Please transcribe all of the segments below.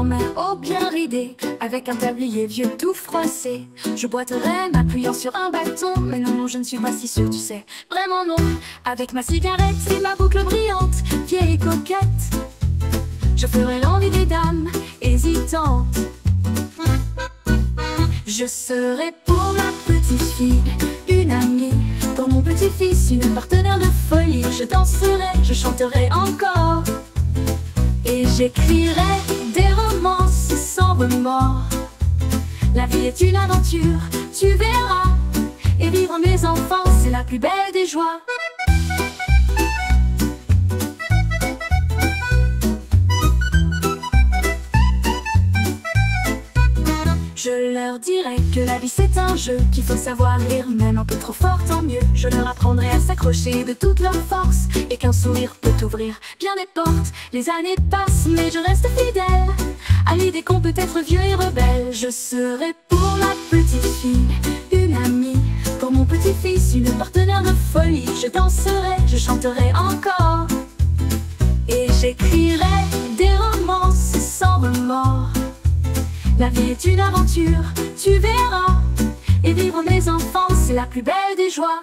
grand-mère au bien ridé, avec un tablier vieux tout froissé. Je boiterai m'appuyant sur un bâton, mais non, je ne suis pas si sûre, tu sais, vraiment non. Avec ma cigarette et ma boucle brillante, vieille et coquette, je ferai l'envie des dames hésitantes. Je serai pour la petite fille une amie, pour mon petit-fils une partenaire de folie. Je danserai, je chanterai encore, et j'écrirai des romances sans remords. La vie est une aventure, tu verras, et vivre mes enfants, c'est la plus belle des joies. Je leur dirai que la vie c'est un jeu, qu'il faut savoir rire même un peu trop fort, tant mieux. Je leur apprendrai à s'accrocher de toute leur force, et qu'un sourire peut ouvrir bien des portes. Les années passent mais je reste fidèle à l'idée qu'on peut être vieux et rebelle. Je serai pour la petite fille une amie, pour mon petit-fils une partenaire de folie. Je danserai, je chanterai encore, et j'écrirai des romances sans remords. La vie est une aventure, tu verras, et vivre mes enfants, c'est la plus belle des joies.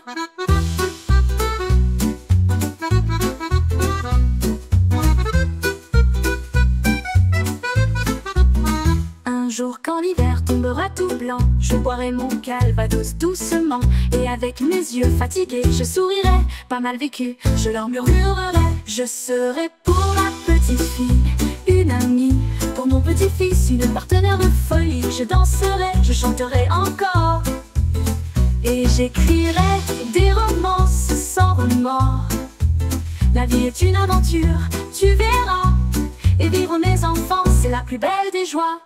Un jour quand l'hiver tombera tout blanc, je boirai mon calvados doucement, et avec mes yeux fatigués, je sourirai, pas mal vécu, je leur murmurerai. Je serai pour la petite fille une amie, pour mon petit-fils une partenaire de folie. Je danserai, je chanterai encore, et j'écrirai des romances sans remords. La vie est une aventure, tu verras, et vivre mes enfants, c'est la plus belle des joies.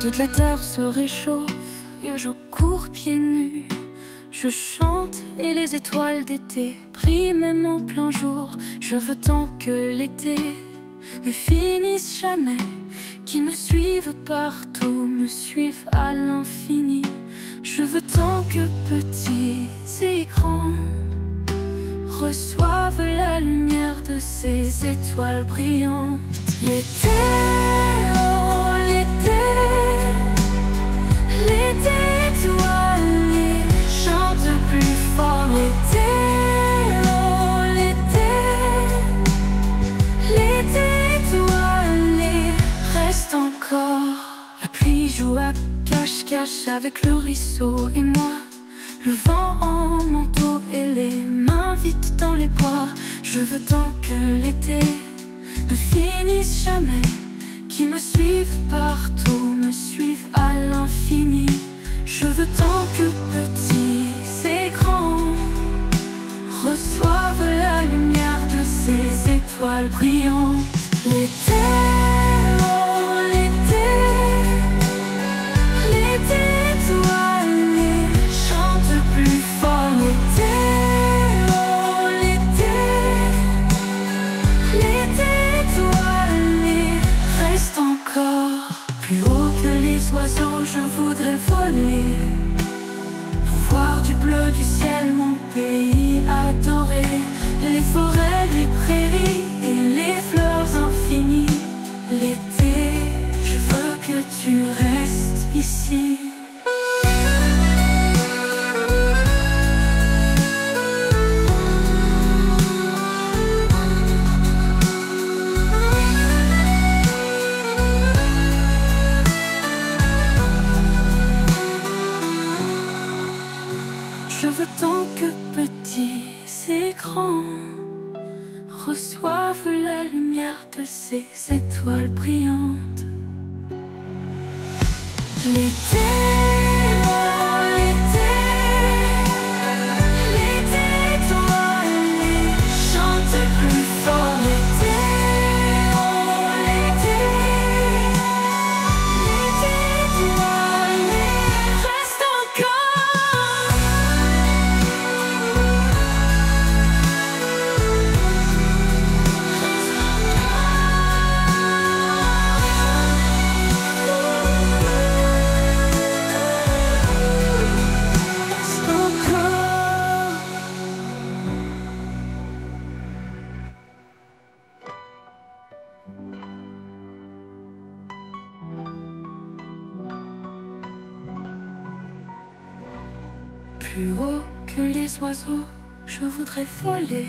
Toute la terre se réchauffe et je cours pieds nus. Je chante et les étoiles d'été brillent même en plein jour. Je veux tant que l'été ne finisse jamais, qu'ils me suivent partout, me suivent à l'infini. Je veux tant que petits et grands reçoivent la lumière de ces étoiles brillantes. L'été, oh l'été, l'été étoilé chante plus fort. L'été, oh l'été, l'été étoilé reste encore. La pluie joue à cache-cache avec le ruisseau et moi, le vent en manteau et les mains vides dans les bois. Je veux tant que l'été ne finisse jamais, qu'ils me suivent partout, me suivent à l'infini. Je veux tant que petits et grands reçoivent la lumière de ces étoiles brillantes. L'été, oh l'été, l'été étoilé chante plus fort. L'été, oh l'été, l'été étoilé reste encore. Plus haut que les oiseaux, je voudrais voler, voir du bleu du ciel mon pays adoré, les forêts, les prairies et les fleurs infinies. L'été, je veux que tu restes ici. Je veux tant que petits et grands reçoivent la lumière de ces étoiles brillantes. L'été, oh l'été, l'été étoilé chante plus fort. L'été, oh l'été, l'été étoilé reste encore. Plus haut que les oiseaux, je voudrais voler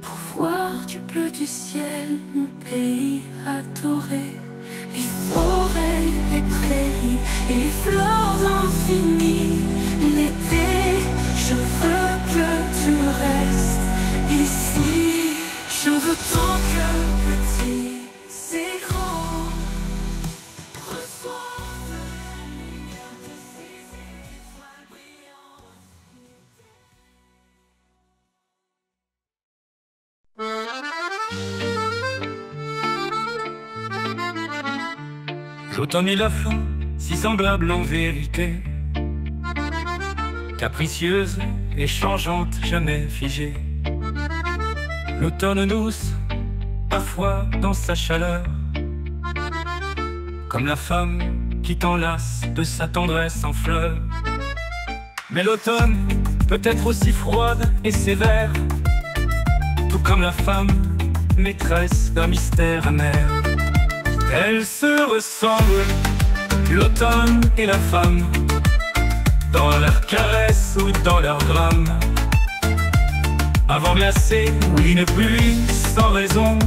pour voir du bleu du ciel mon pays adoré. Les forêts, les prairies et les fleurs infinies. L'été, je veux que tu restes ici. Je veux tant que petits et grands reçoivent la lumière de ces étoiles brillantes. L'automne et la fin, si semblables en vérité, capricieuse et changeante, jamais figée. L'automne douce, parfois dans sa chaleur, comme la femme qui t'enlace de sa tendresse en fleurs. Mais l'automne peut être aussi froide et sévère, tout comme la femme, maîtresse d'un mystère amer. Elles se ressemblent, l'automne et la femme, dans leurs caresses ou dans leurs drames. Avant glacé ou une pluie sans raison,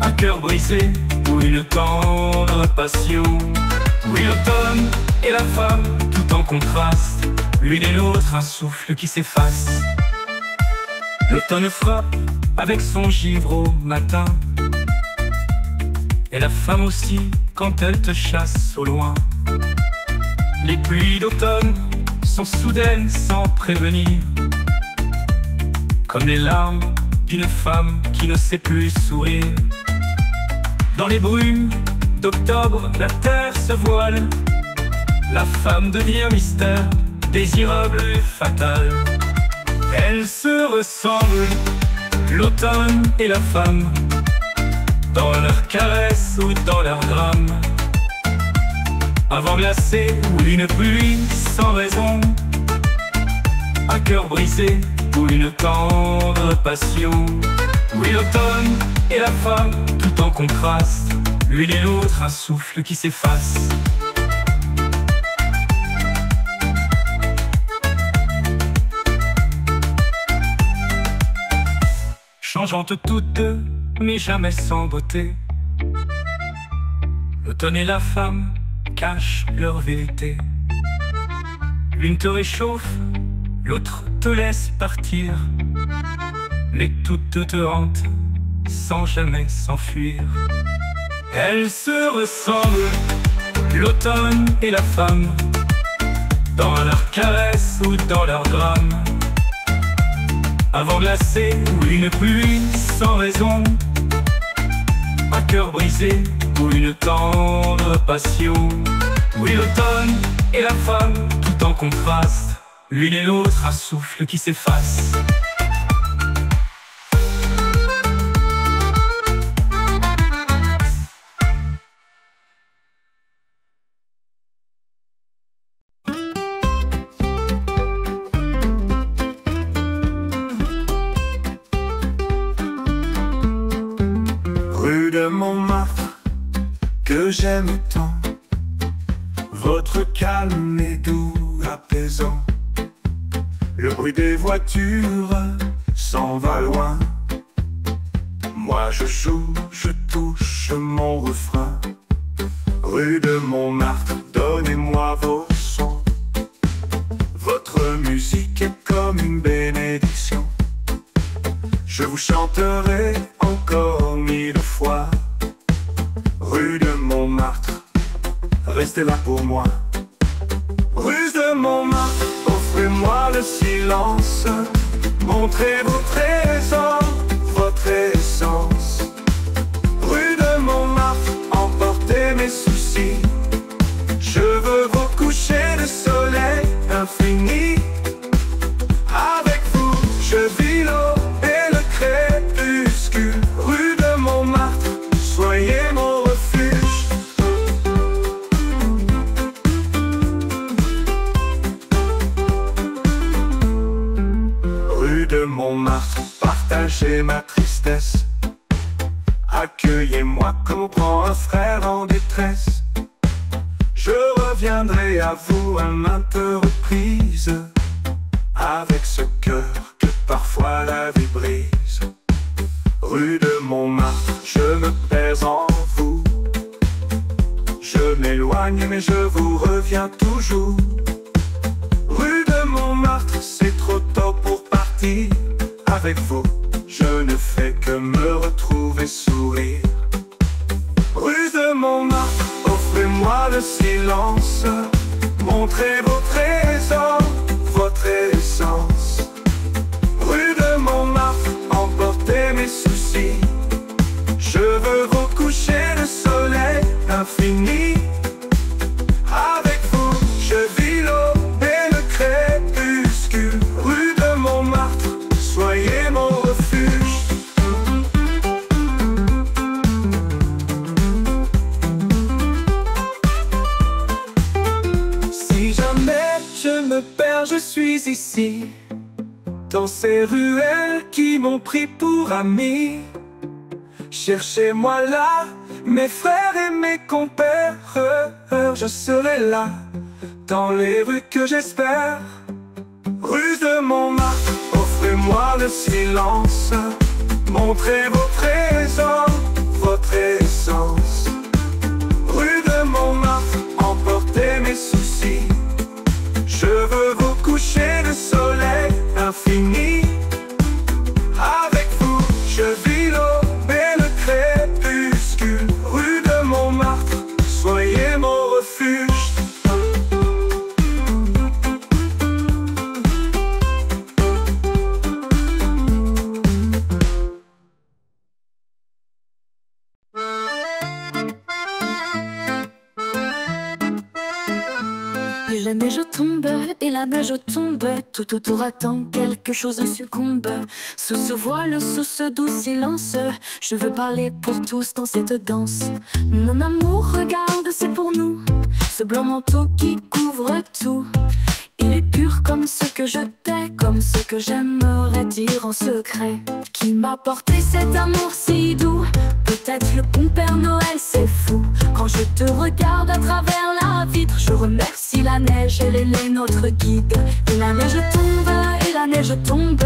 un cœur brisé ou une tendre passion. Oui, l'automne et la femme, tout en contraste, l'une et l'autre un souffle qui s'efface. L'automne frappe avec son givre au matin, et la femme aussi quand elle te chasse au loin. Les pluies d'automne sont soudaines sans prévenir, comme les larmes d'une femme qui ne sait plus sourire. Dans les brumes d'octobre, la terre se voile, la femme devient mystère, désirable et fatale. Elles se ressemblent, l'automne et la femme, dans leurs caresses ou dans leurs drames. Avant glacé ou une pluie sans raison, un cœur brisé ou une tendre passion. Oui, l'automne et la femme, tout en contraste, l'une et l'autre un souffle qui s'efface. Changeantes toutes deux, mais jamais sans beauté, l'automne et la femme cachent leur vérité. L'une te réchauffe, l'autre te laisse partir, mais toutes deux te hantent sans jamais s'enfuir. Elles se ressemblent, l'automne et la femme, dans leurs caresses ou dans leurs drames. Avant glacé ou une pluie sans raison, un cœur brisé ou une tendre passion. Oui, l'automne et la femme, tout en contraste, l'une et l'autre un souffle qui s'efface. Rue de Montmartre, que j'aime tant, votre calme est doux, apaisant. Le bruit des voitures s'en va loin. Moi je joue, je touche mon refrain. Rue de Montmartre, donnez-moi vos sons. Votre musique est comme une bénédiction. Je vous chanterai encore 1000 fois. Rue de Montmartre, restez là pour moi. Rue de Montmartre, offrez-moi le silence. Montrez vos trésors, votre essence. Rue de Montmartre, emportez mes soucis. Je veux vos couchers de soleil infini. Avec vous, je vis l'eau et le crépuscule. Rue de Montmartre, soyez mon refuge. Rue de Montmartre, partagez ma tristesse. Accueillez-moi comme on prend un frère en détresse. Je reviendrai à vous à maintes reprises, avec ce cœur que parfois la vie brise. Rue de Montmartre, je me perds en vous. Je m'éloigne mais je vous reviens toujours. Rue de Montmartre, c'est trop tôt pour partir. Avec vous, je ne fais que me retrouver sourire. Rue de Montmartre, offrez-moi le silence. Montrez vos trésors, votre essence. Rue de Montmartre, emportez mes soucis. Je veux recoucher le soleil infini. Avec vous, je vis l'aube et le crépuscule. Rue de Montmartre, soyez mon refuge. Si jamais je me perds, je suis ici, dans ces ruelles qui m'ont pris pour amis. Cherchez-moi là, mes frères et mes compères. Je serai là, dans les rues que j'espère. Rue de Montmartre, offrez-moi le silence. Montrez vos trésors, votre essence. Rue de Montmartre, emportez mes soucis. Je veux vous coucher le soleil infini. Avec vous, je vis l'aube et le crépuscule. Rue de Montmartre, soyez mon refuge. Et la neige tombe, et la neige tombe, tout autour attend quelque chose succombe. Sous ce voile, sous ce doux silence, je veux parler pour tous dans cette danse. Mon amour, regarde, c'est pour nous, ce blanc manteau qui couvre tout. Il est pur comme ce que je t'ai, comme ce que j'aimerais dire en secret. Qui m'a porté cet amour si doux? Peut-être le bon Père Noël, c'est fou. Quand je te regarde à travers la vitre, je remercie la neige, elle est notre guide. Et la neige tombe, et la neige tombe,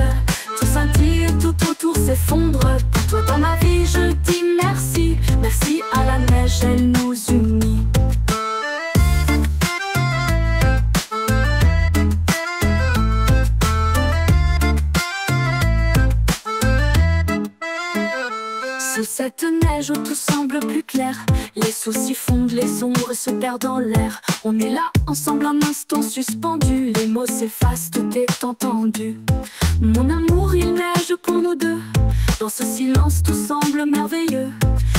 tout scintille, tout autour s'effondre. Pour toi dans ma vie, je dis merci. Merci à la neige, elle nous unit. Sous cette neige où tout semble plus clair, les soucis fondent, les ombres se perdent dans l'air. On est là, ensemble un instant suspendu, les mots s'effacent, tout est entendu. Mon amour, il neige pour nous deux, dans ce silence tout semble merveilleux.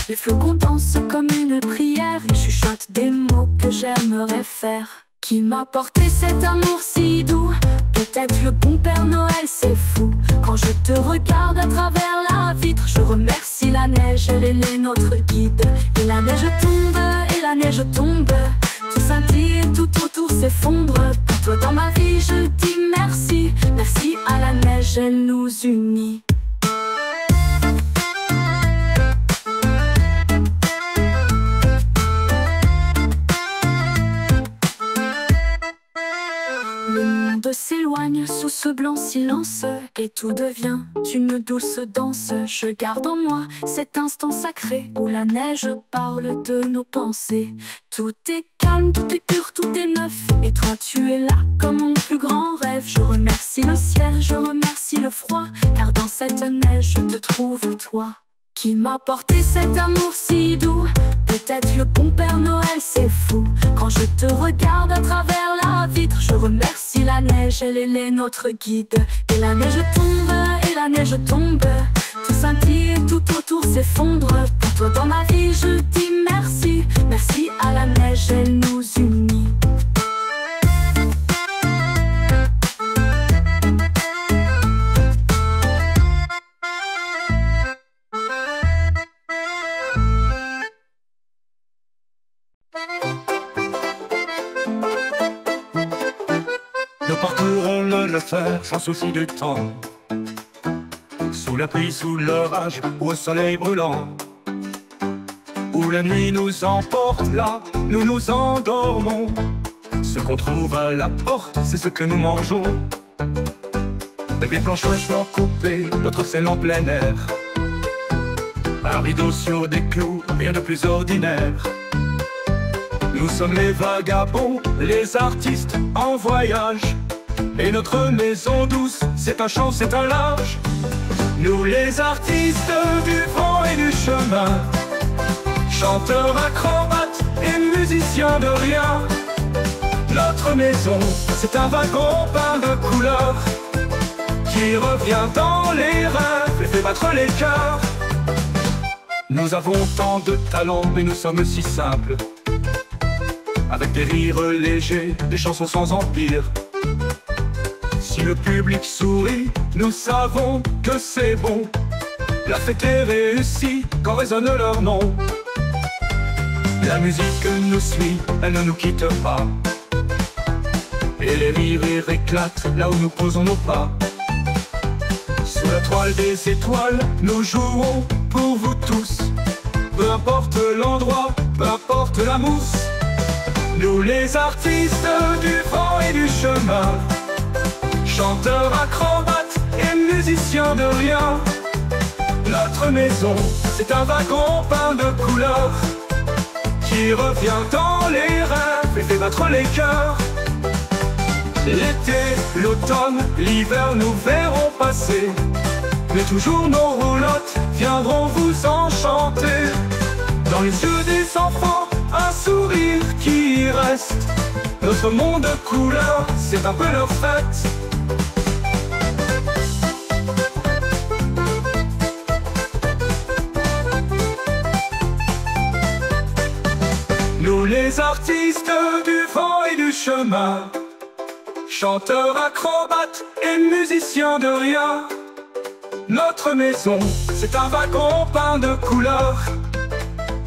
Les flocons dansent comme une prière, ils chuchotent des mots que j'aimerais faire. Qui m'a porté cet amour si doux? Peut-être le bon Père Noël, c'est fou. Quand je te regarde à travers la vitre, je remercie la neige, elle est notre guide. Et la neige tombe, et la neige tombe, tout scintille, tout autour s'effondre. Pour toi dans ma vie, je dis merci. Merci à la neige, elle nous unit. Le monde s'éloigne sous ce blanc silence, et tout devient une douce danse. Je garde en moi cet instant sacré où la neige parle de nos pensées. Tout est calme, tout est pur, tout est neuf, et toi tu es là comme mon plus grand rêve. Je remercie le ciel, je remercie le froid, car dans cette neige je te trouve toi. Qui m'a porté cet amour si doux? Peut-être le bon Père Noël, c'est fou. Quand je te regarde à travers la vitre, je remercie la neige, elle est notre guide. Et la neige tombe, et la neige tombe, tout scintille, tout autour s'effondre. Pour toi dans ma vie, je dis merci. Merci à la neige, elle nous unit. Nous porterons le fer sans souci du temps, sous la pluie, sous l'orage, ou au soleil brûlant. Où la nuit nous emporte, là, nous nous endormons. Ce qu'on trouve à la porte, c'est ce que nous mangeons. Des baies blanches fraîchement coupées, d'autres scènes en plein air. Un rideau sur des clous, rien de plus ordinaire. Nous sommes les vagabonds, les artistes en voyage. Et notre maison douce, c'est un champ, c'est un large. Nous les artistes du vent et du chemin, chanteurs, acrobates et musiciens de rien. Notre maison, c'est un wagon peint de couleurs qui revient dans les rêves et fait battre les cœurs. Nous avons tant de talent, mais nous sommes si simples, avec des rires légers, des chansons sans empire. Si le public sourit, nous savons que c'est bon. La fête est réussie quand résonne leur nom. La musique nous suit, elle ne nous quitte pas. Et les rires éclatent là où nous posons nos pas. Sous la toile des étoiles, nous jouons pour vous tous. Peu importe l'endroit, peu importe la mousse. Nous les artistes du vent et du chemin, chanteurs, acrobates et musiciens de rien. Notre maison, c'est un wagon peint de couleurs qui revient dans les rêves et fait battre les cœurs. L'été, l'automne, l'hiver nous verront passer, mais toujours nos roulottes viendront vous enchanter. Dans les yeux des enfants, un sourire qui reste. Notre monde de couleurs, c'est un peu leur fête. Nous les artistes du vent et du chemin, chanteurs, acrobates et musiciens de rien. Notre maison, c'est un wagon peint de couleurs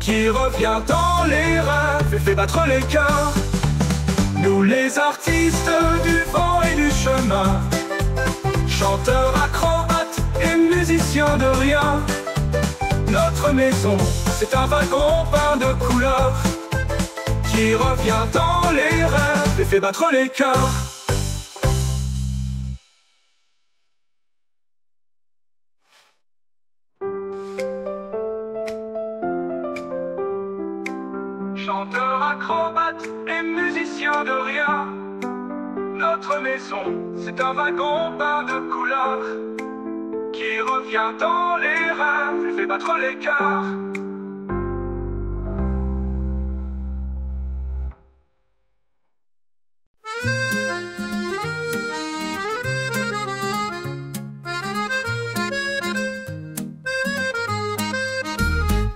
qui revient dans les rêves et fait battre les cœurs. Nous les artistes du vent et du chemin, chanteurs, acrobates et musiciens de rien. Notre maison, c'est un wagon peint de couleurs qui revient dans les rêves et fait battre les cœurs. Chanteurs, acrobates et musiciens de rien. Notre maison, c'est un wagon peint de couleurs qui revient dans les rêves et fait battre les cœurs.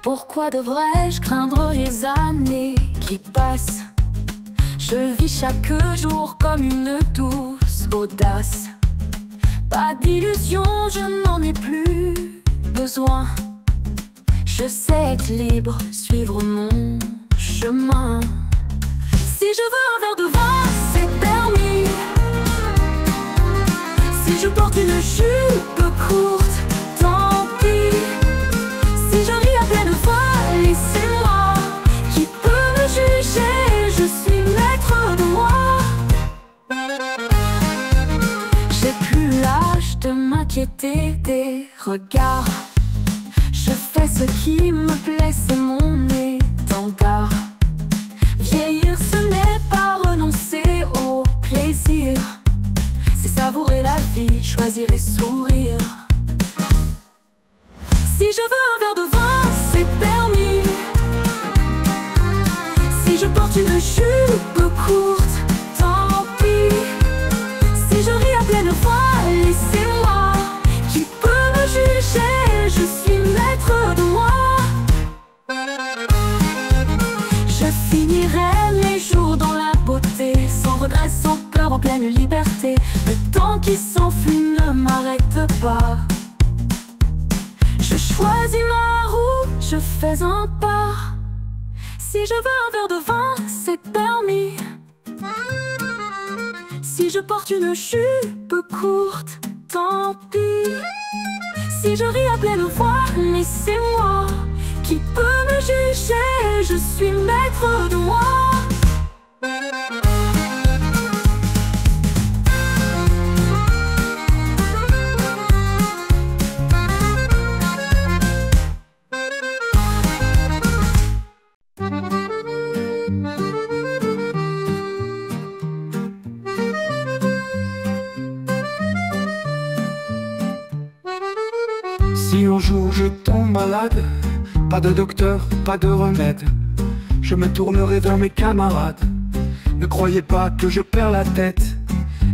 Pourquoi devrais-je craindre les années qui passent? Je vis chaque jour comme une douce audace. Pas d'illusion, je n'en ai plus besoin. Je sais être libre, suivre mon chemin. Si je veux un verre de vin, c'est permis. Si je porte une jupe courte, tant pis. Si je ris à pleine voix, laissez-moi. Qui peut me juger? Je suis maître de moi. J'ai plus l'âge de m'inquiéter des regards. Je fais ce qui me plaît, c'est mon étendard. Vieillir, ce n'est pas renoncer au plaisir. C'est savourer la vie, choisir et sourire. Si je veux un verre de vin, c'est permis. Si je porte une jupe courte, tant pis. Si je ris à pleine voix, laissez-moi. Qui peut me juger? Je suis maître de moi. Je finirai mes jours dans la beauté, sans regret, sans peur, en pleine liberté. Le temps qui s'enfuit ne m'arrête pas. Je choisis ma route, je fais un pas. Si je veux un verre de vin, c'est permis. Si je porte une jupe courte, tant pis. Si je ris à pleine voix, laissez-moi. Qui peut me juger? Je suis maître de moi. Si un jour je tombe malade, pas de docteur, pas de remède, je me tournerai vers mes camarades. Ne croyez pas que je perds la tête,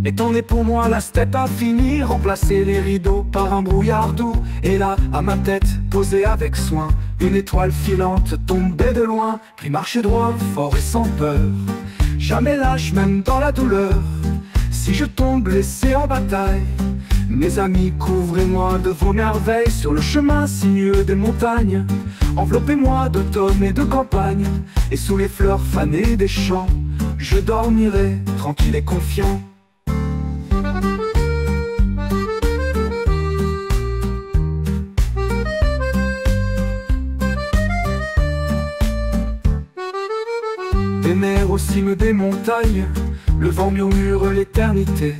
étant né pour moi la steppe a fini. Remplacer les rideaux par un brouillard doux, et là, à ma tête, posée avec soin, une étoile filante tombait de loin. Pris marcher droit, fort et sans peur, jamais lâche même dans la douleur. Si je tombe blessé en bataille, mes amis, couvrez-moi de vos merveilles. Sur le chemin sinueux des montagnes, enveloppez-moi d'automne et de campagne, et sous les fleurs fanées des champs, je dormirai tranquille et confiant. Des mers aux cimes des montagnes, le vent murmure l'éternité.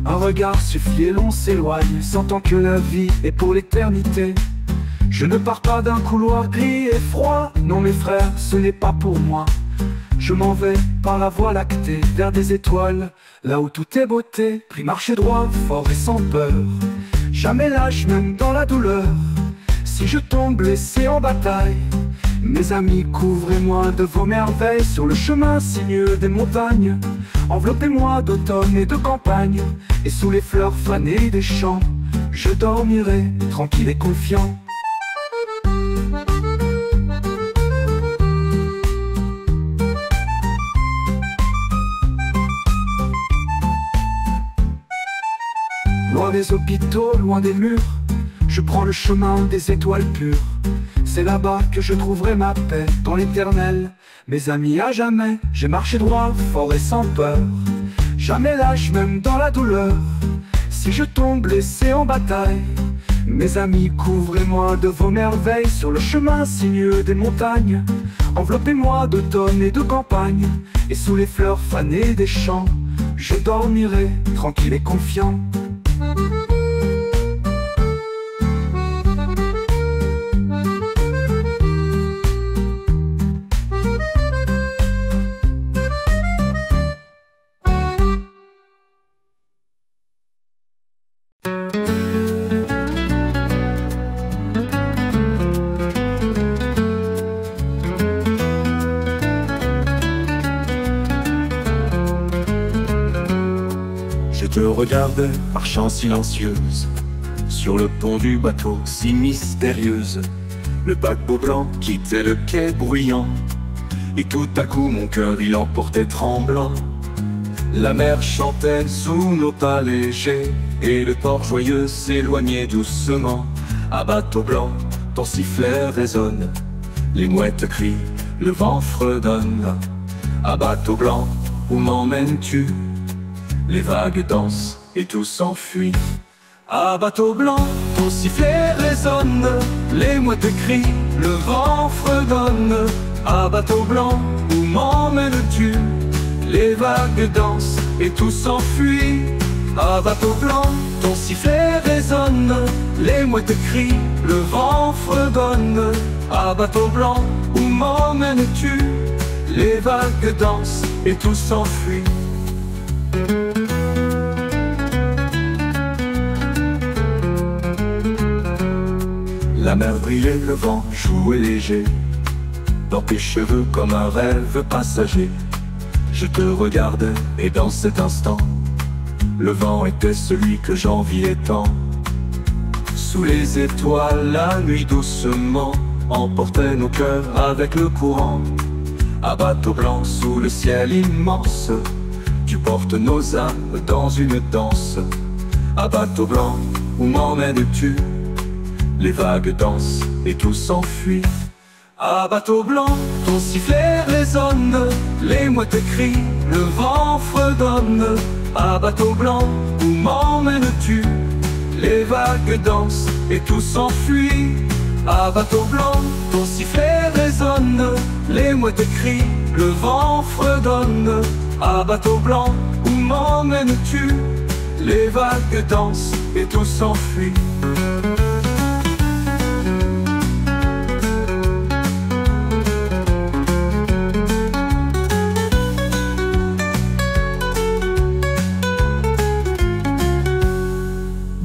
Un regard suffit et l'on s'éloigne, sentant que la vie est pour l'éternité. Je ne pars pas d'un couloir gris et froid, non mes frères, ce n'est pas pour moi. Je m'en vais par la voie lactée, vers des étoiles, là où tout est beauté. Pris marcher droit, fort et sans peur, jamais lâche même dans la douleur. Si je tombe blessé en bataille, mes amis, couvrez-moi de vos merveilles. Sur le chemin sinueux des montagnes, enveloppez-moi d'automne et de campagne, et sous les fleurs fanées des champs, je dormirai tranquille et confiant. Loin des hôpitaux, loin des murs, je prends le chemin des étoiles pures. C'est là-bas que je trouverai ma paix, dans l'éternel, mes amis à jamais. J'ai marché droit, fort et sans peur, jamais lâche même dans la douleur. Si je tombe blessé en bataille, mes amis, couvrez-moi de vos merveilles. Sur le chemin sinueux des montagnes, enveloppez-moi d'automne et de campagne, et sous les fleurs fanées des champs, je dormirai tranquille et confiant. Je regardais marchant silencieuse sur le pont du bateau si mystérieuse. Le paquebot blanc quittait le quai bruyant, et tout à coup mon cœur il emportait tremblant. La mer chantait sous nos pas légers, et le port joyeux s'éloignait doucement. À bateau blanc, ton sifflet résonne, les mouettes crient, le vent fredonne. À bateau blanc, où m'emmènes-tu? Les vagues dansent et tout s'enfuit. À bateau blanc, ton sifflet résonne, les mouettes crient, le vent fredonne. À bateau blanc, où m'emmènes-tu? Les vagues dansent et tout s'enfuit. À bateau blanc, ton sifflet résonne, les mouettes crient, le vent fredonne. À bateau blanc, où m'emmènes-tu? Les vagues dansent et tout s'enfuit. La mer brillait, le vent jouait léger dans tes cheveux comme un rêve passager. Je te regardais et dans cet instant, le vent était celui que j'enviais tant. Sous les étoiles, la nuit doucement emportait nos cœurs avec le courant. À bateau blanc, sous le ciel immense, tu portes nos âmes dans une danse. À bateau blanc, où m'emmènes-tu? Les vagues dansent et tout s'enfuit. À bateau blanc, ton sifflet résonne, les mouettes crient, le vent fredonne. À bateau blanc, où m'emmènes-tu? Les vagues dansent et tout s'enfuit. À bateau blanc, ton sifflet résonne, les mouettes crient, le vent fredonne. À bateau blanc, où m'emmènes-tu? Les vagues dansent et tout s'enfuit.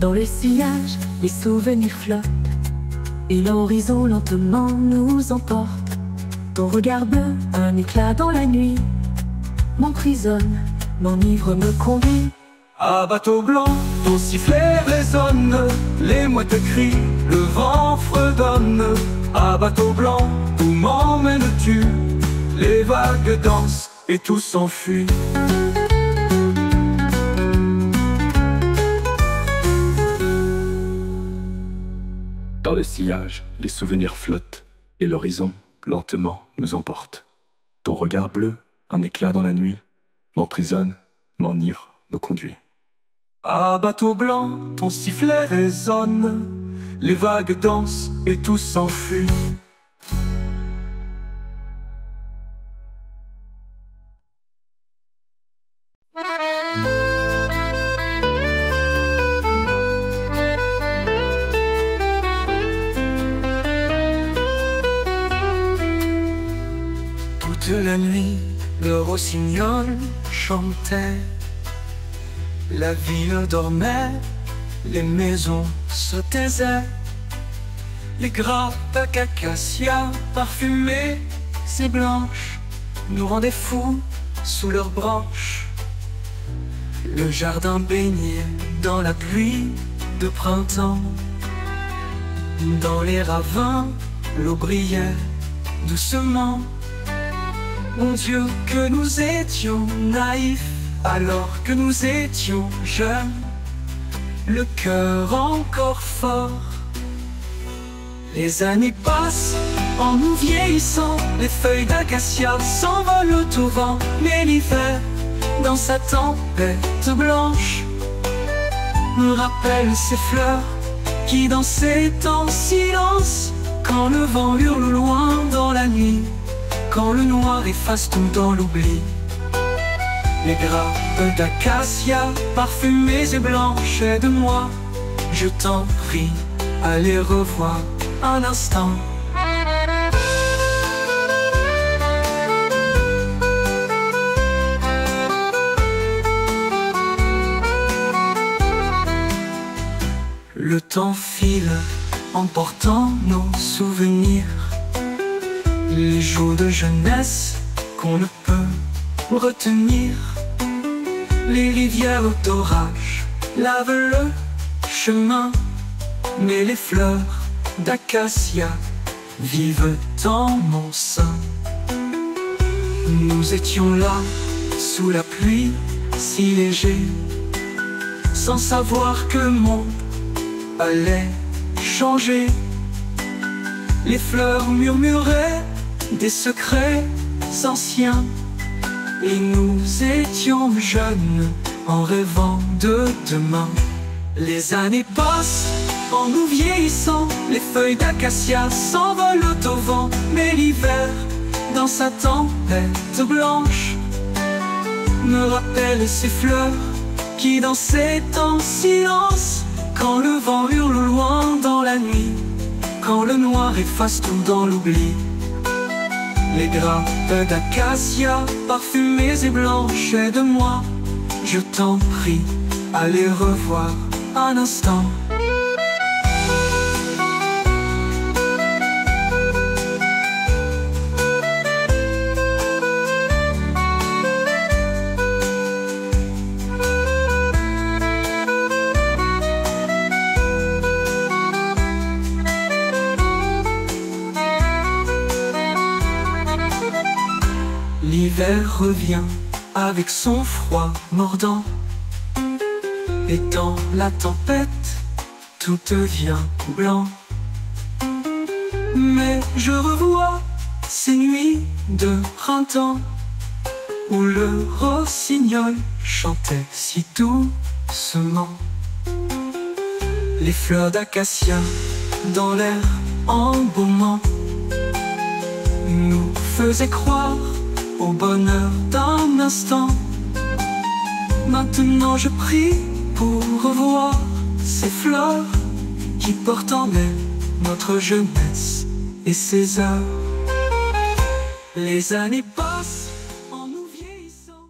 Dans le sillage, les souvenirs flottent, et l'horizon lentement nous emporte. Ton regard bleu, un éclat dans la nuit, m'emprisonne, m'enivre, me conduit. À bateau blanc, ton sifflet résonne, les mouettes crient, le vent fredonne. À bateau blanc, où m'emmènes-tu? Les vagues dansent et tout s'enfuit. Dans le sillage, les souvenirs flottent, et l'horizon, lentement, nous emporte. Ton regard bleu, un éclat dans la nuit, m'emprisonne, m'enivre, me conduit. À bateau blanc, ton sifflet résonne, les vagues dansent et tout s'enfuit. Toute la nuit, le rossignol chantait. La ville dormait, les maisons se taisaient. Les grappes d'acacia parfumées et blanches nous rendaient fous sous leurs branches. Le jardin baignait dans la pluie de printemps. Dans les ravins, l'eau brillait doucement. Mon Dieu, que nous étions naïfs alors que nous étions jeunes, le cœur encore fort. Les années passent en nous vieillissant, les feuilles d'acacia s'envolent au vent. Mais l'hiver, dans sa tempête blanche, me rappelle ces fleurs qui dansaient en silence. Quand le vent hurle loin dans la nuit, quand le noir efface tout dans l'oubli. Les grappes d'acacia parfumées et blanches, aide-moi, je t'en prie, à les revoir un instant. Le temps file, emportant nos souvenirs, les jours de jeunesse qu'on ne peut retenir. Les rivières d'orage lavent le chemin, mais les fleurs d'acacia vivent dans mon sein. Nous étions là, sous la pluie, si légers, sans savoir que le monde allait changer. Les fleurs murmuraient des secrets anciens, et nous étions jeunes en rêvant de demain. Les années passent en nous vieillissant, les feuilles d'acacia s'envolent au vent. Mais l'hiver, dans sa tempête blanche, me rappelle ces fleurs qui dansaient en silence. Quand le vent hurle loin dans la nuit, quand le noir efface tout dans l'oubli. Les grappes d'acacia parfumées et blanches, aide-moi, je t'en prie, à les revoir un instant. L'hiver revient avec son froid mordant, et dans la tempête, tout devient blanc. Mais je revois ces nuits de printemps, où le rossignol chantait si doucement. Les fleurs d'acacia dans l'air embaumant nous faisaient croire au bonheur d'un instant. Maintenant je prie pour revoir ces fleurs qui portent en elles notre jeunesse et ses heures. Les années passent en nous vieillissant.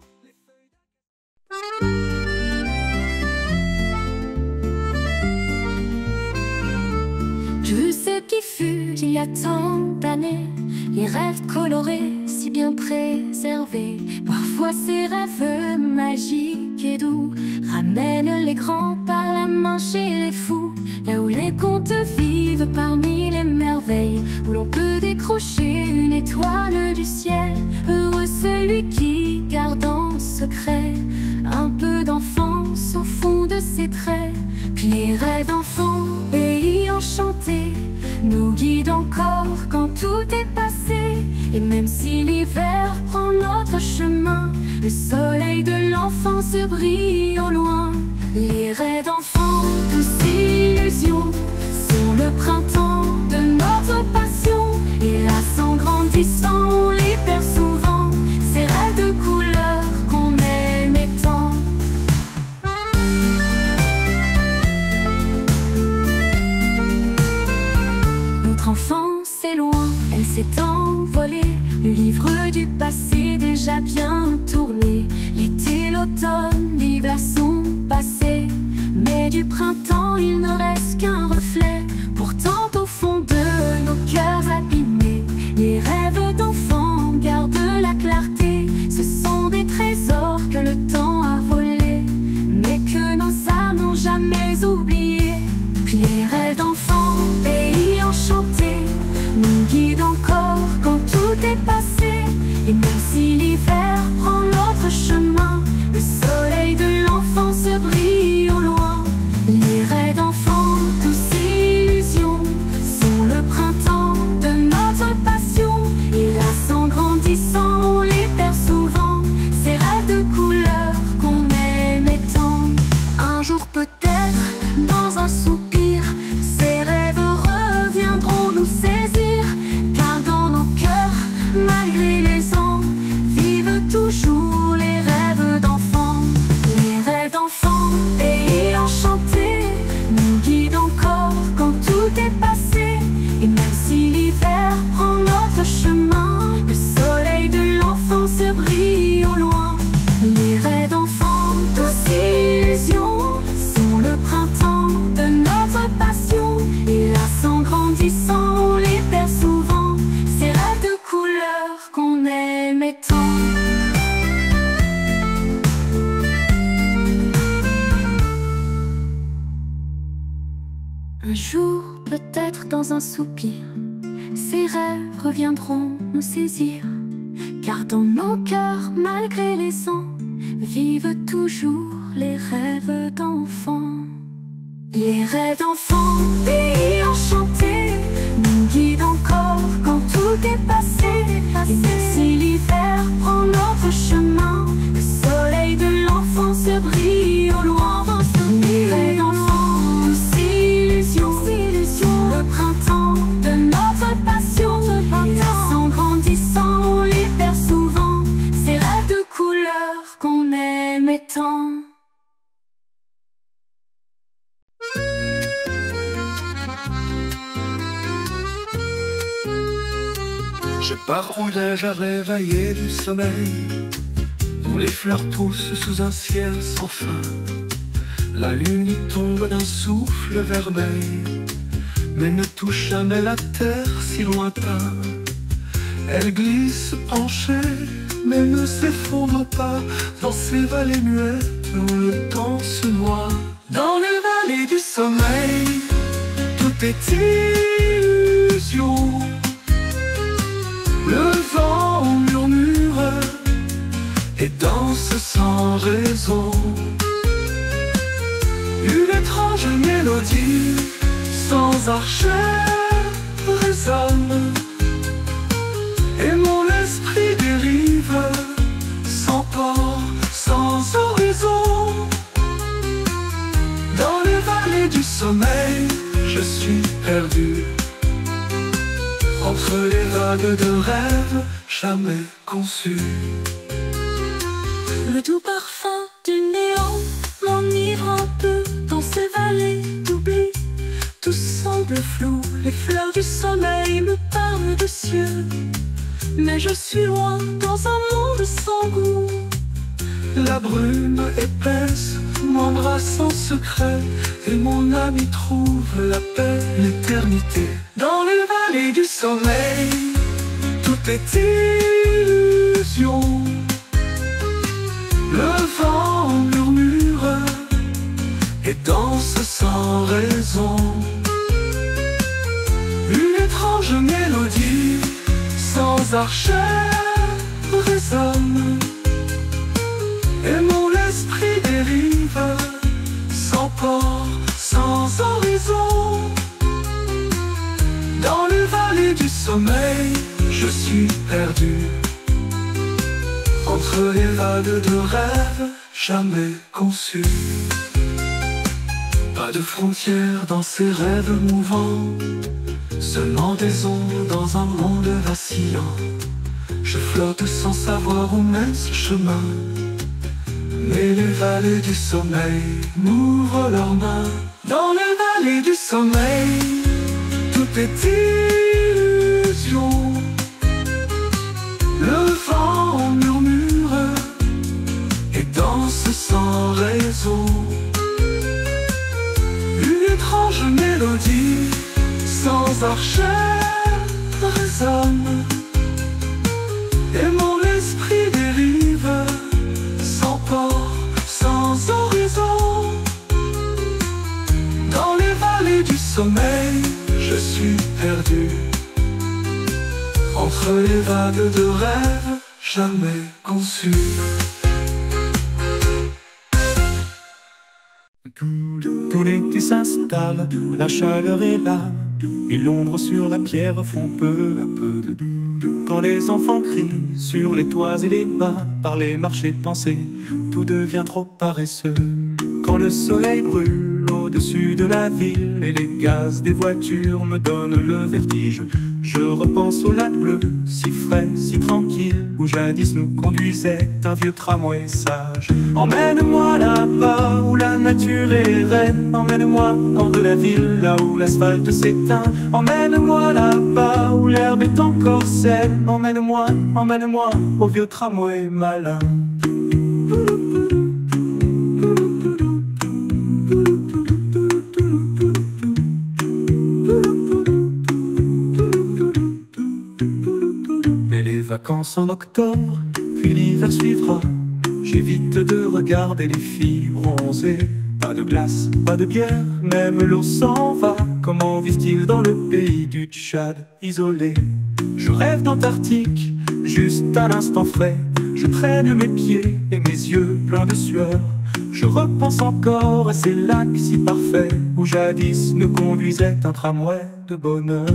J'ai vu ces petits qui fut il y a tant d'années, les rêves colorés si bien préservés. Parfois ces rêves magiques et doux ramènent les grands par la main chez les fous, là où les contes vivent parmi les merveilles, où l'on peut décrocher une étoile du ciel. Heureux celui qui garde en secret un peu d'enfance au fond de ses traits. Puis les rêves d'enfants, pays enchanté, nous guident encore quand tout est passé. Et même si l'hiver prend notre chemin, le soleil de l'enfance brille au loin. Les rêves d'enfants, douce illusion, sont le printemps de notre passion. Hélas, en grandissant, on les perd souvent, ces rêves de couleur qu'on aimait tant. Notre enfance est loin, elle s'est envolée, le livre du passé déjà bien tourné. L'été, l'automne, l'hiver sont passés, mais du printemps il ne reste qu'un reflet. Pourtant au fond de nos cœurs abîmés, les rêves d'enfants gardent la clarté. Ce sont des trésors que le temps a volés, mais que nos âmes n'ont jamais oubliés. Puis les rêves d'enfants, pays enchanté, nous guident encore quand tout est passé. Et même si l'hiver prend l'autre chemin, le soleil de l'enfance brille au loin. Les rêves d'enfants, douce illusion, sont le printemps de notre passion. Hélas, en grandissant, on les perd souvent, ces rêves de couleur qu'on aimait tant. Un jour peut-être, dans un soupir, ces rêves reviendront nous saisir, car dans nos cœurs, malgré les ans, vivent toujours les rêves d'enfants. Les rêves d'enfants, pays enchanté, nous guident encore quand tout est passé. Et même si l'hiver prend notre chemin, le soleil de l'enfance brille au loin. Les rêves d'enfants, douce illusion, sont le printemps de notre passion. Hélas, en grandissant, on les perd souvent, ces rêves de couleur qu'on aimait tant. Un jour, peut-être dans un soupir, ces rêves reviendront nous saisir, car dans nos cœurs, malgré les ans, vivent toujours les rêves d'enfants. Les rêves d'enfants, pays enchanté, nous guident encore quand tout est passé. Et même si l'hiver prend notre chemin, le soleil de l'enfance brille au loin. Les rêves d'enfants, douce illusion, le printemps de notre passion. Hélas, en grandissant, on les perd souvent, ces rêves de couleur qu'on aimait tant. Je pars au neige à réveiller du sommeil, où les fleurs poussent sous un ciel sans fin. La lune y tombe d'un souffle vermeil, mais ne touche jamais la terre si lointain. Elle glisse penchée, mais ne s'effondre pas dans ces vallées muettes où le temps se noie. Dans les vallées du sommeil, tout est illusion. Le vent murmure et danse sans raison. Une étrange mélodie sans archère résonne, et mon esprit dérive sans port, sans horizon. Dans les vallées du sommeil, je suis perdu entre les vagues de rêves jamais conçus. Le doux parfum du néant m'enivre un peu dans ces vallées d'oubli. Tout semble flou, les fleurs du sommeil me parlent de cieux, mais je suis loin dans un monde sans goût. La brume épaisse m'embrasse en secret, et mon ami trouve la paix, l'éternité. Dans les vallées du sommeil, tout est illusion. Le vent murmure et danse sans raison. Une étrange mélodie sans archère résonne, et mon esprit dérive sans port, sans horizon. Dans les vallées du sommeil, je suis perdu entre les vagues de rêves jamais conçus. Pas de frontières dans ces rêves mouvants, seulement des ondes dans un monde vacillant. Je flotte sans savoir où mène ce chemin, mais les vallées du sommeil m'ouvrent leurs mains. Dans les vallées du sommeil, tout est illusion. Le vent murmure et danse sans raison. Une étrange mélodie sans archère résonne, et mon esprit dérive sans port, sans horizon. Dans les vallées du sommeil, je suis perdu entre les vagues de rêves jamais conçus. Tout l'été s'installe, la chaleur est là, et l'ombre sur la pierre font peu à peu. Quand les enfants crient sur les toits et les bas, par les marchés de pensée, tout devient trop paresseux. Quand le soleil brûle au-dessus de la ville et les gaz des voitures me donnent le vertige, je repense au lac bleu, si frais, si tranquille, où jadis nous conduisait un vieux tramway sage. Emmène-moi là-bas où la nature est reine, emmène-moi hors de la ville, là où l'asphalte s'éteint. Emmène-moi là-bas où l'herbe est encore saine, emmène-moi, emmène-moi au vieux tramway malin. Vacances en octobre, puis l'hiver suivra. J'évite de regarder les filles bronzées. Pas de glace, pas de bière, même l'eau s'en va. Comment vivent-ils dans le pays du Tchad, isolé? Je rêve d'Antarctique, juste à l'instant frais. Je traîne mes pieds et mes yeux pleins de sueur. Je repense encore à ces lacs si parfaits, où jadis nous conduisait un tramway de bonheur.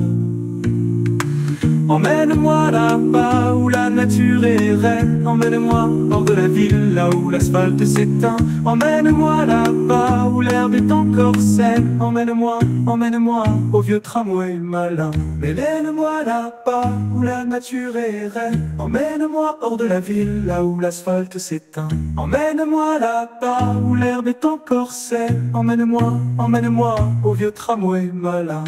Emmène-moi là-bas où la nature est reine, emmène-moi hors de la ville, là où l'asphalte s'éteint. Emmène-moi là-bas où l'herbe est encore saine, emmène-moi, emmène-moi au vieux tramway malin. Emmène-moi là-bas où la nature est reine, emmène-moi hors de la ville, là où l'asphalte s'éteint. Emmène-moi là-bas où l'herbe est encore saine, emmène-moi, emmène-moi au vieux tramway malin.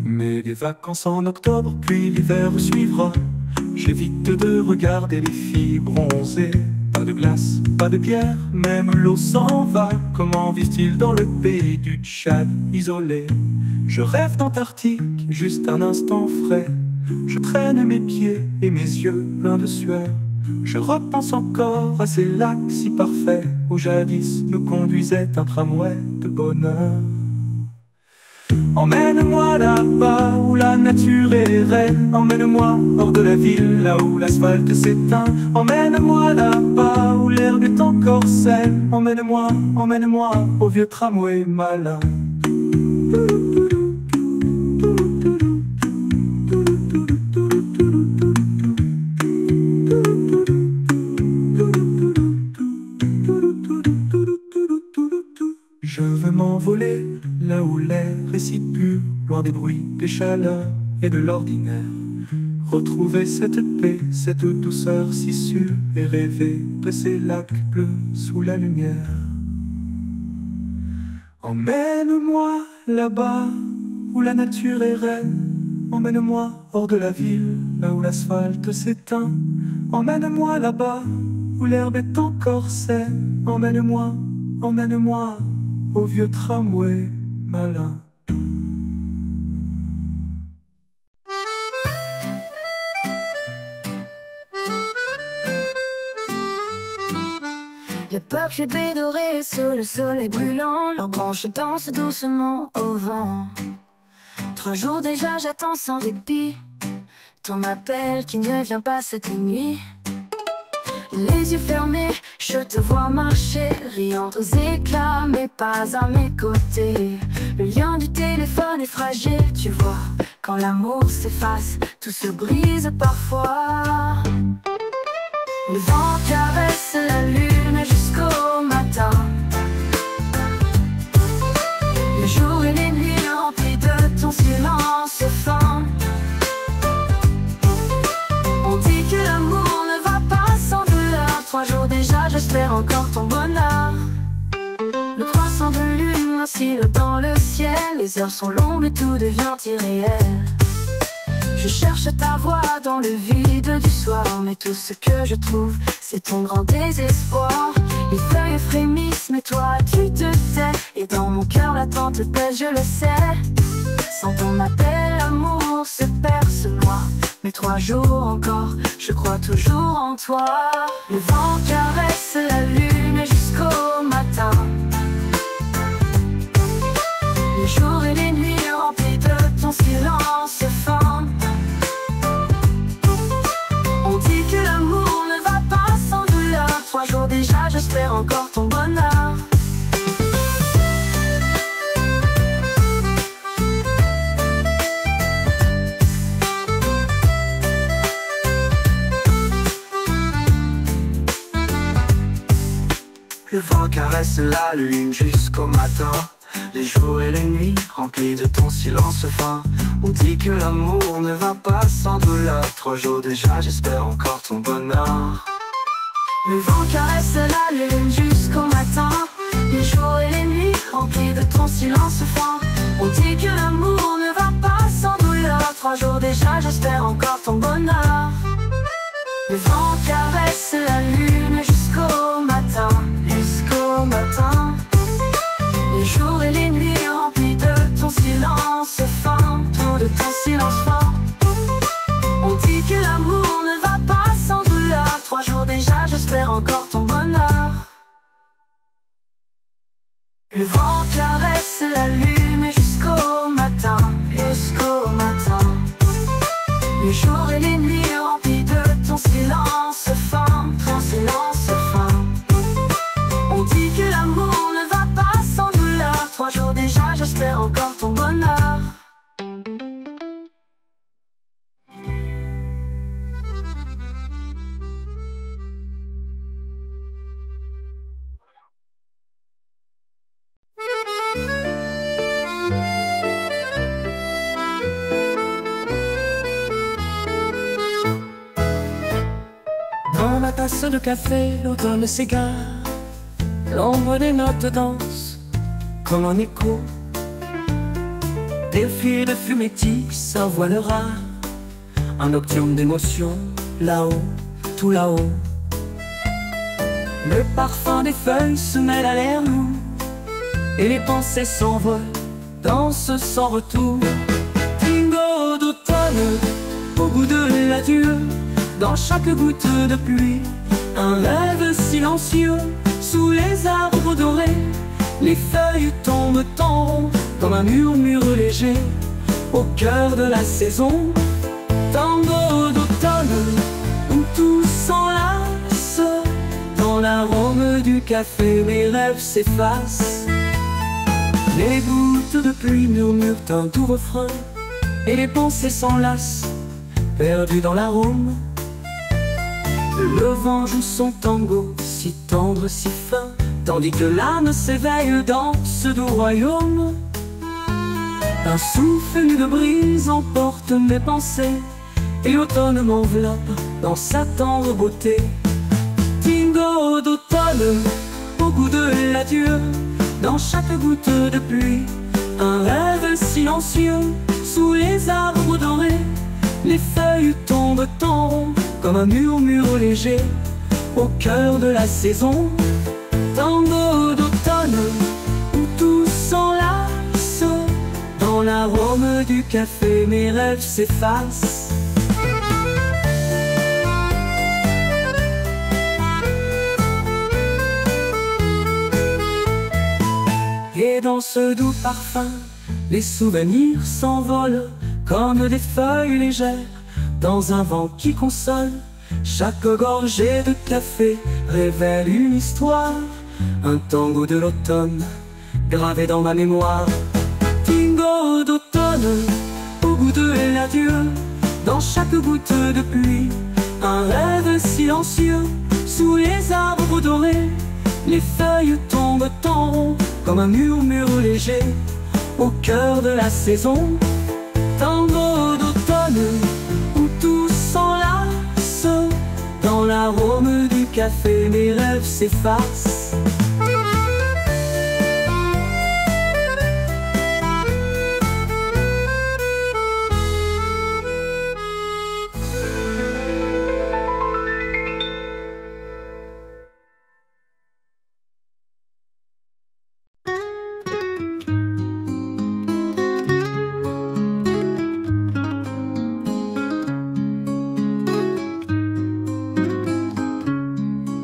Mais les vacances en octobre, puis l'hiver suivra. J'évite de regarder les filles bronzées. Pas de glace, pas de bière, même l'eau s'en va. Comment vivent-ils dans le pays du Tchad, isolé? Je rêve d'Antarctique, juste un instant frais. Je traîne mes pieds et mes yeux pleins de sueur. Je repense encore à ces lacs si parfaits, où jadis nous conduisait un tramway de bonheur. Emmène-moi là-bas où la nature est reine, emmène-moi hors de la ville, là où l'asphalte s'éteint. Emmène-moi là-bas où l'herbe est encore saine, emmène-moi, emmène-moi au vieux tramway malin. Je veux m'envoler là où l'air est si pur, loin des bruits, des chaleurs et de l'ordinaire. Retrouver cette paix, cette douceur si sûre, et rêver de ces lacs bleus sous la lumière. Emmène-moi là-bas où la nature est reine, emmène-moi hors de la ville, là où l'asphalte s'éteint. Emmène-moi là-bas, où l'herbe est encore saine. Emmène-moi, emmène-moi, au vieux tramway malin. Le peuple est doré sous le soleil brûlant. Leurs branches dansent doucement au vent. 3 jours déjà j'attends sans répit ton appel qui ne vient pas cette nuit. Les yeux fermés, je te vois marcher, riant aux éclats, mais pas à mes côtés. Le lien du téléphone est fragile, tu vois. Quand l'amour s'efface, tout se brise parfois. Le vent caresse la lune jusqu'au matin. Les jours et les nuits remplis de ton silence fin. On dit que l'amour ne va pas sans douleur. 3 jours déjà, j'espère encore ton bonheur. Le croissant de lune oscille dans le ciel. Les heures sont longues et tout devient irréel. Je cherche ta voix dans le vide du soir, mais tout ce que je trouve, c'est ton grand désespoir. Les feuilles frémissent, mais toi tu te tais. Et dans mon cœur l'attente pèse, je le sais. Sans ton appel, l'amour se perd, se noie. Mais 3 jours encore, je crois toujours en toi. Le vent caresse la lune jusqu'au matin. Les jours et les nuits remplis de ton silence fin. On dit que l'amour ne va pas sans douleur. 3 jours déjà, j'espère encore ton bonheur. Le vent caresse la lune jusqu'au matin. Les jours et les nuits remplis de ton silence fin. On dit que l'amour ne va pas sans douleur. 3 jours déjà, j'espère encore ton bonheur. Le vent caresse la lune jusqu'au matin. Les jours et les nuits remplis de ton silence fin. On dit que l'amour ne va pas sans douleur. 3 jours déjà, j'espère encore ton bonheur. Le vent caresse la lune jusqu'au matin. Jusqu'au matin. Les jours et les nuits remplis de ton silence fin. Tout de ton silence fin. On dit que l'amour ne va pas sans douleur. 3 jours déjà, j'espère encore ton bonheur. Le vent caresse la lune jusqu'au matin. Jusqu'au matin. Les jours et les nuits remplis de ton silence fin. Ton silence fin. On dit que l'amour ne va pas sans douleur. 3 jours déjà, j'espère encore ton bonheur. Dans ma tasse de café, l'automne s'égare. L'ombre des notes danse comme un écho. Des fils de fumétis s'envoilera. Un nocturne d'émotion, là-haut, tout là-haut. Le parfum des feuilles se mêle à l'air lourd. Et les pensées s'envolent, dansent sans retour. Tingo d'automne, au goût de l'adieu. Dans chaque goutte de pluie, un rêve silencieux. Sous les arbres dorés, les feuilles tombent en rond, comme un murmure léger, au cœur de la saison. Tango d'automne, où tout s'enlace. Dans l'arôme du café, mes rêves s'effacent. Les gouttes de pluie murmurent un doux refrain, et les pensées s'enlacent, perdues dans l'arôme. Le vent joue son tango, si tendre, si fin, tandis que l'âme s'éveille dans ce doux royaume. Un souffle de brise emporte mes pensées, et l'automne m'enveloppe dans sa tendre beauté. Tingo d'automne, au goût de l'adieu. Dans chaque goutte de pluie, un rêve silencieux. sous les arbres dorés. Les feuilles tombent en rond comme un murmure léger au cœur de la saison. Tango d'automne où tout s'enlace, dans l'arôme du café mes rêves s'effacent. Et dans ce doux parfum, les souvenirs s'envolent comme des feuilles légères dans un vent qui console. Chaque gorgée de café révèle une histoire, un tango de l'automne gravé dans ma mémoire. Tango d'automne, au goût de l'adieu, dans chaque goutte de pluie, un rêve silencieux. Sous les arbres dorés, les feuilles tombent en rond comme un murmure léger au cœur de la saison. Tango d'automne où tout s'enlace, dans l'arôme du café mes rêves s'effacent.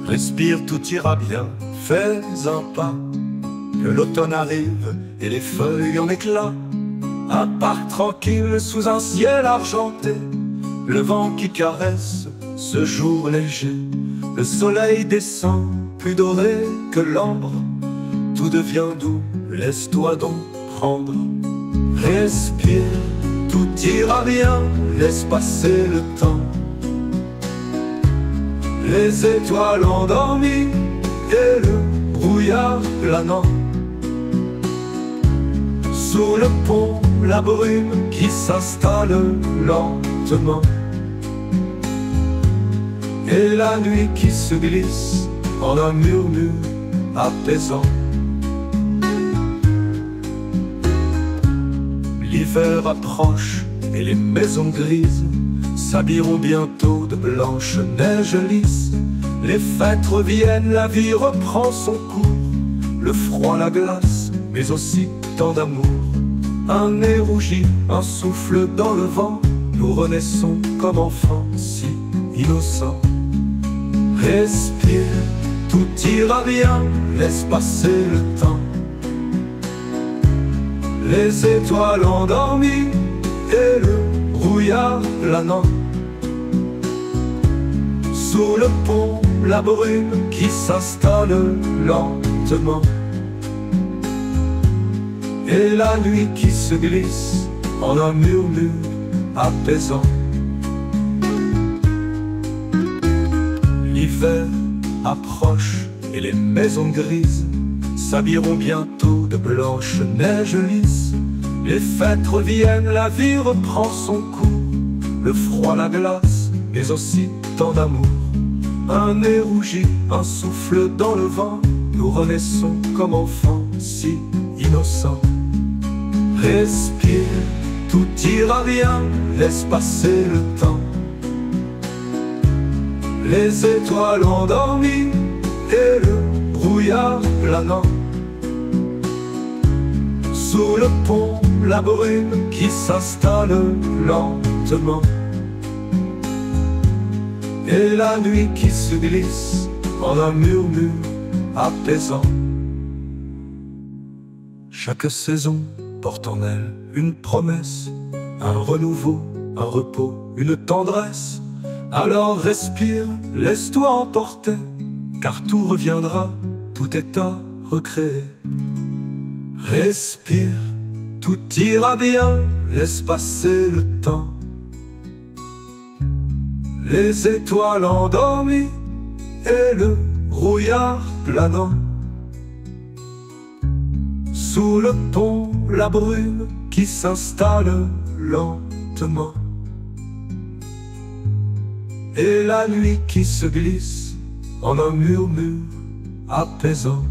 Respire, tout ira bien, fais un pas, que l'automne arrive et les feuilles en éclat. Un parc tranquille sous un ciel argenté, le vent qui caresse ce jour léger. Le soleil descend, plus doré que l'ambre, tout devient doux, laisse-toi donc prendre. Respire, tout ira bien, laisse passer le temps. Les étoiles endormies et le brouillard planant. Sous le pont, la brume qui s'installe lentement. Et la nuit qui se glisse en un murmure apaisant. L'hiver approche et les maisons grises s'habilleront bientôt de blanche neige lisse. Les fêtes reviennent, la vie reprend son cours. Le froid, la glace, mais aussi tant d'amour. Un nez rougi, un souffle dans le vent. Nous renaissons comme enfants, si innocents. Respire, tout ira bien, laisse passer le temps. Les étoiles endormies et le brouillard planant. Sous le pont, la brume qui s'installe lentement. Et la nuit qui se glisse en un murmure apaisant. L'hiver approche et les maisons grises s'habilleront bientôt de blanche neige lisse. Les fêtes reviennent, la vie reprend son cours. Le froid, la glace, mais aussi tant d'amour. Un nez rougi, un souffle dans le vent. Nous renaissons comme enfants, si innocents. Respire, tout ira bien, laisse passer le temps. Les étoiles endormies et le brouillard planant. Sous le pont, la brume qui s'installe lentement. Et la nuit qui se glisse en un murmure apaisant. Chaque saison porte en elle une promesse, un renouveau, un repos, une tendresse. Alors respire, laisse-toi emporter, car tout reviendra, tout est à recréer. Respire, tout ira bien, laisse passer le temps. Les étoiles endormies et le brouillard planant. Sous le pont, la brume qui s'installe lentement. Et la nuit qui se glisse en un murmure apaisant.